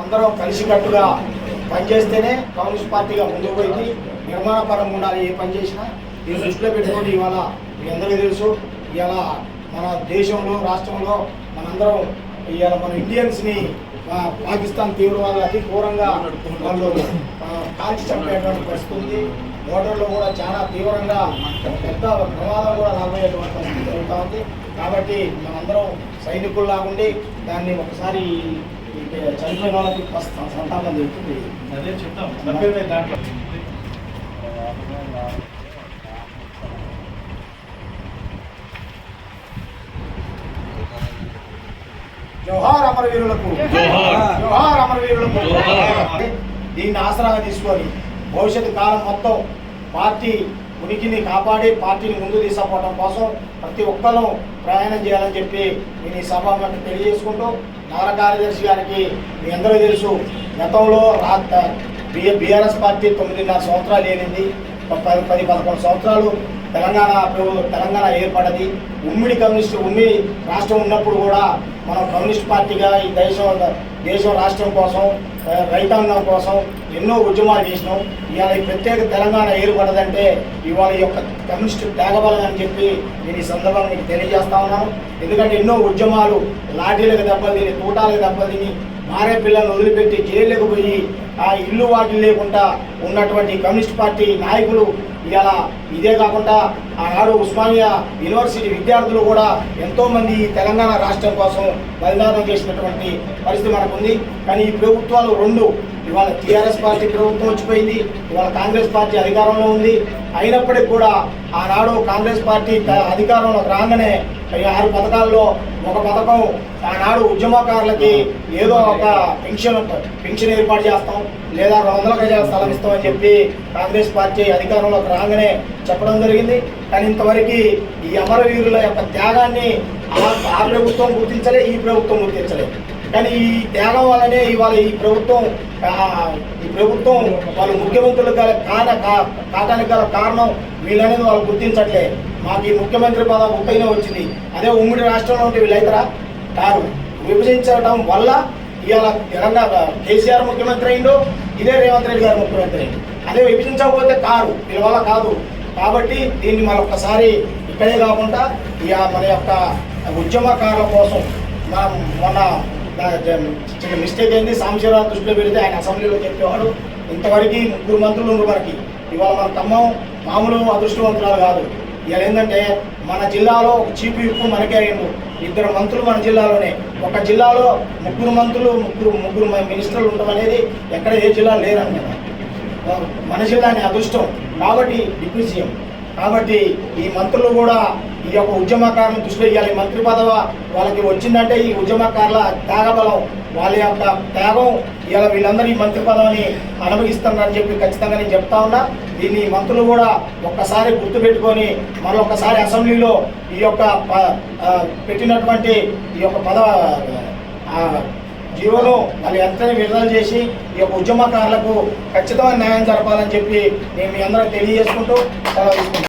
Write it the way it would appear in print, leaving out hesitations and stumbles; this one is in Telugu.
అందరం కలిసికట్టుగా పనిచేస్తేనే కమ్యూనిస్ట్ పార్టీగా ముందుకు పోయింది. నిర్మాణపరంగా ఉండాలి. ఏ పని చేసినా దీన్ని దృష్టిలో పెట్టుకొని ఇవాళ మీ అందరికీ తెలుసు, ఇవాళ మన దేశంలో రాష్ట్రంలో మనందరం ఇవాళ మన ఇండియన్స్ని పాకిస్తాన్ తీవ్రవాదులు అతి ఘోరంగా వాళ్ళు కాల్చి చంపేటువంటి పరిస్థితి ఉంది. ఓటర్లో కూడా చాలా తీవ్రంగా పెద్ద ప్రమాదం కూడా రాబోయేటువంటి పరిస్థితి జరుగుతూ ఉంది. కాబట్టి మనందరం సైనికుల్లా ఉండి దాన్ని ఒకసారి చనిపోయిన వాళ్ళకి సంతానం జరుగుతుంది. అదే చెప్తాం దాంట్లో జోహార్ అమరవీరులకు, జోహార్ అమరవీరులకు. దీన్ని ఆసరాగా తీసుకొని భవిష్యత్తు కాలం మొత్తం పార్టీ ఉనికిని కాపాడి పార్టీని ముందు తీసుకుపోవడం కోసం ప్రతి ఒక్కరూ ప్రయాణం చేయాలని చెప్పి నేను ఈ సభను తెలియజేసుకుంటూ, నగర కార్యదర్శి గారికి మీ అందరూ తెలుసు, గతంలో బీఆర్ఎస్ పార్టీ 9.5 సంవత్సరాలు ఏలింది. 10-11 సంవత్సరాలు తెలంగాణ ఏర్పడ్డది. ఉమ్మడి రాష్ట్రం ఉన్నప్పుడు కూడా మనం కమ్యూనిస్ట్ పార్టీగా ఈ దేశం రాష్ట్రం కోసం, రైతాంగం కోసం ఎన్నో ఉద్యమాలు చేసినాం. ఇవాళ ఈ ప్రత్యేక తెలంగాణ ఏర్పడదంటే ఇవాళ ఈ యొక్క కమ్యూనిస్ట్ త్యాగబలం అని చెప్పి నేను ఈ సందర్భంగా మీకు తెలియజేస్తా ఉన్నాను. ఎందుకంటే ఎన్నో ఉద్యమాలు లాఠీలకు దెబ్బతిని, తూటాలకు దెబ్బతిని, మారే పిల్లలను వదిలిపెట్టి జైలుకు పోయి ఆ ఇల్లు వాటిలు లేకుండా ఉన్నటువంటి కమ్యూనిస్ట్ పార్టీ నాయకులు ఇవాళ ఇదే కాకుండా ఆనాడు ఉస్మానియా యూనివర్సిటీ విద్యార్థులు కూడా ఎంతోమంది తెలంగాణ రాష్ట్రం కోసం బలిదానం చేసినటువంటి పరిస్థితి మనకుంది. కానీ ఈ ప్రభుత్వాలు రెండు, ఇవాళ టీఆర్ఎస్ పార్టీ ప్రభుత్వం వచ్చిపోయింది, ఇవాళ కాంగ్రెస్ పార్టీ అధికారంలో ఉంది. అయినప్పటికీ కూడా ఆనాడు కాంగ్రెస్ పార్టీ అధికారంలోకి రాగానే 6 పథకాల్లో ఒక పథకం ఆనాడు ఉద్యమకారులకి ఏదో ఒక పెన్షన్ ఏర్పాటు చేస్తాం, లేదా 200 గజాల స్థలం ఇస్తామని చెప్పి కాంగ్రెస్ పార్టీ అధికారంలోకి రాగానే చెప్పడం జరిగింది. కానీ ఇంతవరకు ఈ అమరవీరుల యొక్క త్యాగాన్ని ఆ ప్రభుత్వం గుర్తించలే, ఈ ప్రభుత్వం గుర్తించలేదు. కానీ ఈ త్యాగం వల్లనే ఇవాళ ఈ ప్రభుత్వం వాళ్ళు ముఖ్యమంత్రులు కావడానికి గల కారణం వీళ్ళనేది వాళ్ళు గుర్తించట్లే. మాకు ఈ ముఖ్యమంత్రి పదవి ఉత్తైనా వచ్చింది, అదే ఉమ్మడి రాష్ట్రంలో ఉంటే వీళ్ళైతరా కారు. విభజించడం వల్ల ఇవాళ తెలంగాణ కేసీఆర్ ముఖ్యమంత్రి అయిండు, ఇదే రేవంత్ రెడ్డి గారు ముఖ్యమంత్రి అయింది. అదే విభజించకపోతే కారు వీళ్ళ వల్ల కాదు. కాబట్టి దీన్ని మరొకసారి ఇక్కడే కాకుండా ఇక మన యొక్క ఉద్యమకారుల కోసం మనం మొన్న చిన్న మిస్టేక్ అయింది. సాంబశివరావు దృష్టిలో పెడితే ఆయన అసెంబ్లీలో చెప్పేవాడు, ఇంతవరకు 3 మంత్రులు ఉన్నారు మనకి. ఇవాళ మన ఖమ్మం మామూలు అదృష్టవంతురాలు కాదు. ఇవాళ ఏంటంటే మన జిల్లాలో ఒక చీఫ్ విప్ మనకే అయ్యిండు, 2 మంత్రులు మన జిల్లాలోనే. ఒక జిల్లాలో 3 మంత్రులు, ముగ్గురు మినిస్టర్లు ఉండడం అనేది ఎక్కడ ఏ జిల్లా లేరని మన జిల్లాని అదృష్టం. కాబట్టి డిప్యూటీ సీఎం కాబట్టి ఈ మంత్రులు కూడా ఈ యొక్క ఉద్యమకారులను దృష్టిలో ఇవ్వాలి. మంత్రి పదవి వాళ్ళకి వచ్చిందంటే ఈ ఉద్యమకారుల త్యాగబలం, వాళ్ళ యొక్క త్యాగం ఇవాళ వీళ్ళందరూ ఈ మంత్రి పదవిని అనుభవిస్తున్నారని చెప్పి ఖచ్చితంగా నేను చెప్తా ఉన్నా. దీన్ని మంత్రులు కూడా ఒక్కసారి గుర్తుపెట్టుకొని మరొకసారి అసెంబ్లీలో ఈ యొక్క పెట్టినటువంటి ఈ యొక్క జీవోను వాళ్ళు ఎంతనే విడుదల చేసి ఈ యొక్క ఉద్యమకారులకు ఖచ్చితమైన న్యాయం జరపాలని చెప్పి నేను మీ అందరూ తెలియజేసుకుంటూ సెలవు తీసుకుంటాను.